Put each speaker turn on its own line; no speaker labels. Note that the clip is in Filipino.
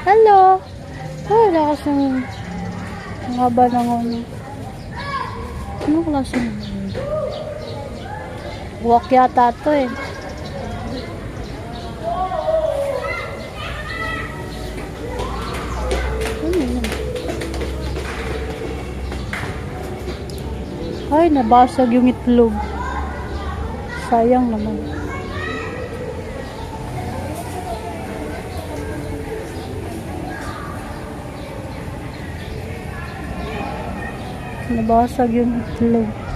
Hello! Wala kasing ang haba ng ano. Anong klase naman? Walk yata ito eh. Ano yun? Ay, nabasag yung itlog. Sayang naman. Nabasag yung itlog.